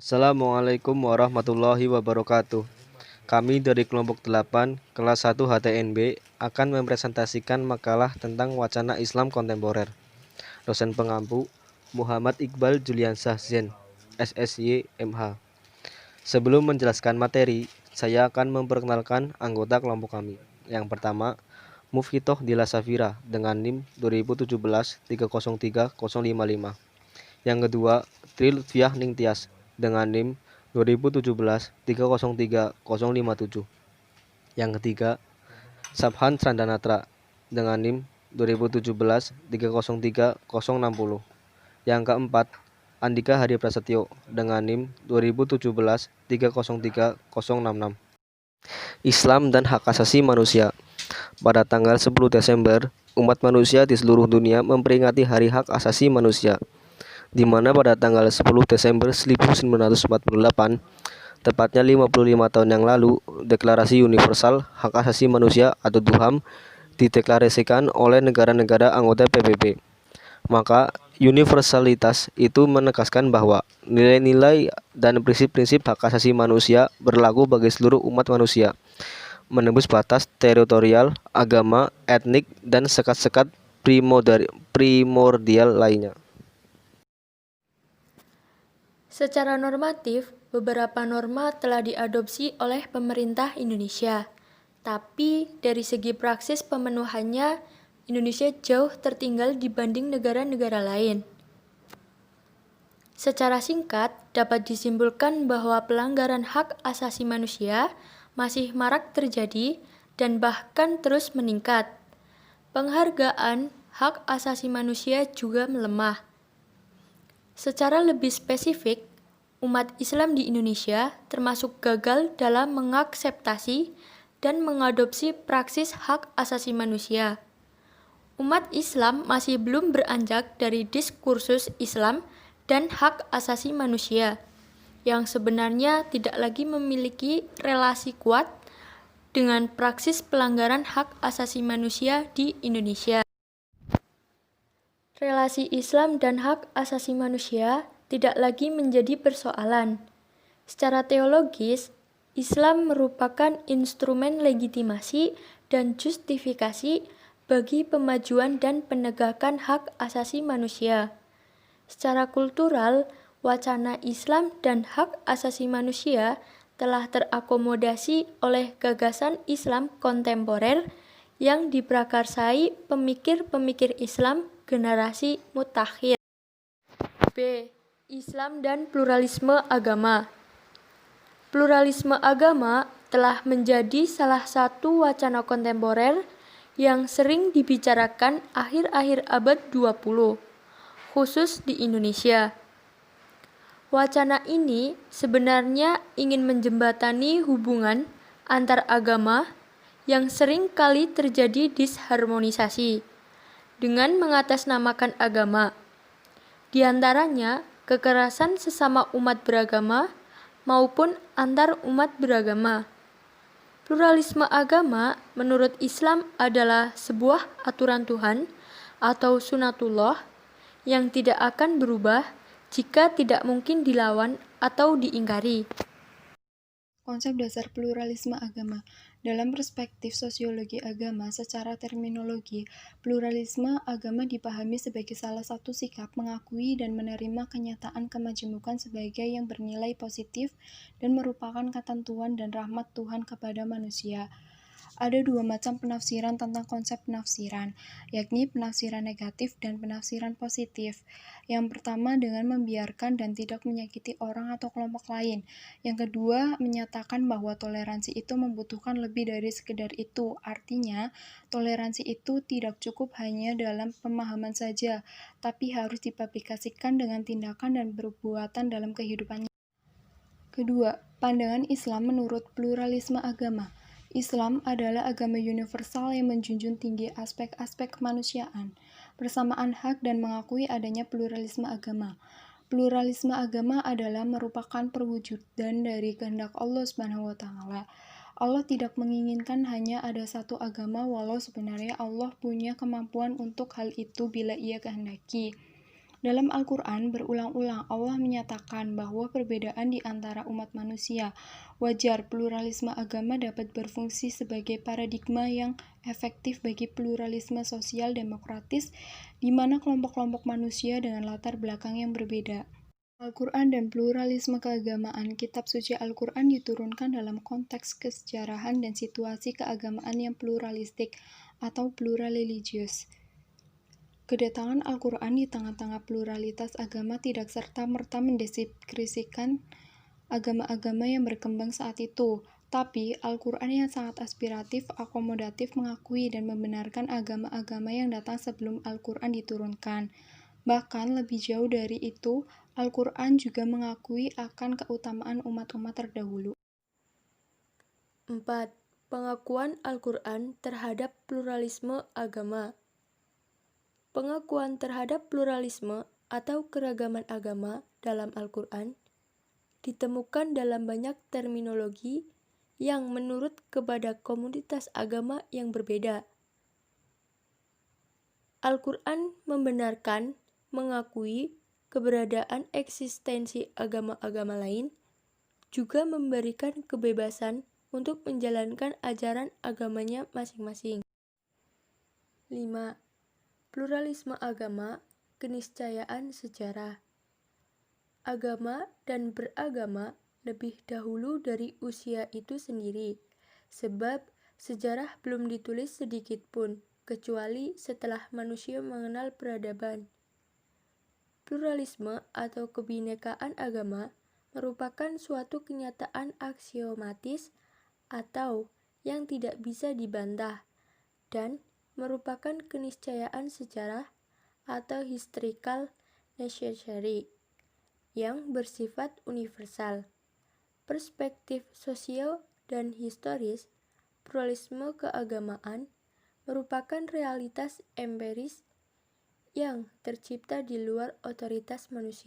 Assalamualaikum warahmatullahi wabarakatuh. Kami dari kelompok 8 kelas 1 HTNB akan mempresentasikan makalah tentang wacana Islam kontemporer. Dosen pengampu Muhammad Iqbal Juliansah Zen, SSY MH. Sebelum menjelaskan materi, saya akan memperkenalkan anggota kelompok kami. Yang pertama, Mufhitoh Dila Safira dengan NIM 2017-303055. Yang kedua, Tri Lutfiah Ningtyas dengan NIM 2017-303057. Yang ketiga, Sabhan Sandanatra dengan NIM 2017-303060. Yang keempat, Andika Hadi Prasetyo dengan NIM 2017-303066. Islam dan hak asasi manusia. Pada tanggal 10 Desember, umat manusia di seluruh dunia memperingati Hari Hak Asasi Manusia, di mana pada tanggal 10 Desember 1948, tepatnya 55 tahun yang lalu, Deklarasi Universal Hak Asasi Manusia atau DUHAM dideklarasikan oleh negara-negara anggota PBB. Maka, universalitas itu menegaskan bahwa nilai-nilai dan prinsip-prinsip hak asasi manusia berlaku bagi seluruh umat manusia, menembus batas teritorial, agama, etnik, dan sekat-sekat primordial lainnya. Secara normatif, beberapa norma telah diadopsi oleh pemerintah Indonesia. Tapi dari segi praksis pemenuhannya, Indonesia jauh tertinggal dibanding negara-negara lain. Secara singkat, dapat disimpulkan bahwa pelanggaran hak asasi manusia masih marak terjadi dan bahkan terus meningkat. Penghargaan hak asasi manusia juga melemah. Secara lebih spesifik, umat Islam di Indonesia termasuk gagal dalam mengakseptasi dan mengadopsi praksis hak asasi manusia. Umat Islam masih belum beranjak dari diskursus Islam dan hak asasi manusia, yang sebenarnya tidak lagi memiliki relasi kuat dengan praksis pelanggaran hak asasi manusia di Indonesia. Relasi Islam dan hak asasi manusia tidak lagi menjadi persoalan. Secara teologis, Islam merupakan instrumen legitimasi dan justifikasi bagi pemajuan dan penegakan hak asasi manusia. Secara kultural, wacana Islam dan hak asasi manusia telah terakomodasi oleh gagasan Islam kontemporer yang diprakarsai pemikir-pemikir Islam generasi mutakhir. B. Islam dan pluralisme agama. Pluralisme agama telah menjadi salah satu wacana kontemporer yang sering dibicarakan akhir-akhir abad 20, khusus di Indonesia. Wacana ini sebenarnya ingin menjembatani hubungan antar agama yang sering kali terjadi disharmonisasi dengan mengatasnamakan agama. Di antaranya, kekerasan sesama umat beragama maupun antar umat beragama. Pluralisme agama menurut Islam adalah sebuah aturan Tuhan atau sunatullah yang tidak akan berubah jika tidak mungkin dilawan atau diingkari. Konsep dasar pluralisme agama. Dalam perspektif sosiologi agama, secara terminologi, pluralisme agama dipahami sebagai salah satu sikap mengakui dan menerima kenyataan kemajemukan sebagai yang bernilai positif dan merupakan ketentuan dan rahmat Tuhan kepada manusia. Ada dua macam penafsiran tentang konsep penafsiran, yakni penafsiran negatif dan penafsiran positif. Yang pertama dengan membiarkan dan tidak menyakiti orang atau kelompok lain. Yang kedua menyatakan bahwa toleransi itu membutuhkan lebih dari sekedar itu. Artinya, toleransi itu tidak cukup hanya dalam pemahaman saja, tapi harus diaplikasikan dengan tindakan dan perbuatan dalam kehidupannya. Kedua, pandangan Islam menurut pluralisme agama. Islam adalah agama universal yang menjunjung tinggi aspek-aspek kemanusiaan, persamaan hak dan mengakui adanya pluralisme agama. Pluralisme agama adalah merupakan perwujudan dari kehendak Allah SWT. Allah tidak menginginkan hanya ada satu agama walau sebenarnya Allah punya kemampuan untuk hal itu bila Ia kehendaki. Dalam Al-Quran, berulang-ulang Allah menyatakan bahwa perbedaan di antara umat manusia wajar. Pluralisme agama dapat berfungsi sebagai paradigma yang efektif bagi pluralisme sosial demokratis, di mana kelompok-kelompok manusia dengan latar belakang yang berbeda. Al-Quran dan pluralisme keagamaan. Kitab suci Al-Quran diturunkan dalam konteks kesejarahan dan situasi keagamaan yang pluralistik atau pluralreligius. Kedatangan Al-Quran di tengah-tengah pluralitas agama tidak serta-merta mendeskripsikan agama-agama yang berkembang saat itu, tapi Al-Quran yang sangat aspiratif, akomodatif mengakui dan membenarkan agama-agama yang datang sebelum Al-Quran diturunkan. Bahkan lebih jauh dari itu, Al-Quran juga mengakui akan keutamaan umat-umat terdahulu. 4. Pengakuan Al-Quran terhadap pluralisme agama. Pengakuan terhadap pluralisme atau keragaman agama dalam Al-Quran ditemukan dalam banyak terminologi yang menurut kepada komunitas agama yang berbeda. Al-Quran membenarkan, mengakui keberadaan eksistensi agama-agama lain, juga memberikan kebebasan untuk menjalankan ajaran agamanya masing-masing. 5. Pluralisme agama, keniscayaan sejarah. Agama dan beragama lebih dahulu dari usia itu sendiri, sebab sejarah belum ditulis sedikit pun, kecuali setelah manusia mengenal peradaban. Pluralisme atau kebinekaan agama merupakan suatu kenyataan aksiomatis atau yang tidak bisa dibantah, dan merupakan keniscayaan sejarah atau historical necessary yang bersifat universal. Perspektif sosial dan historis, pluralisme keagamaan merupakan realitas empiris yang tercipta di luar otoritas manusia.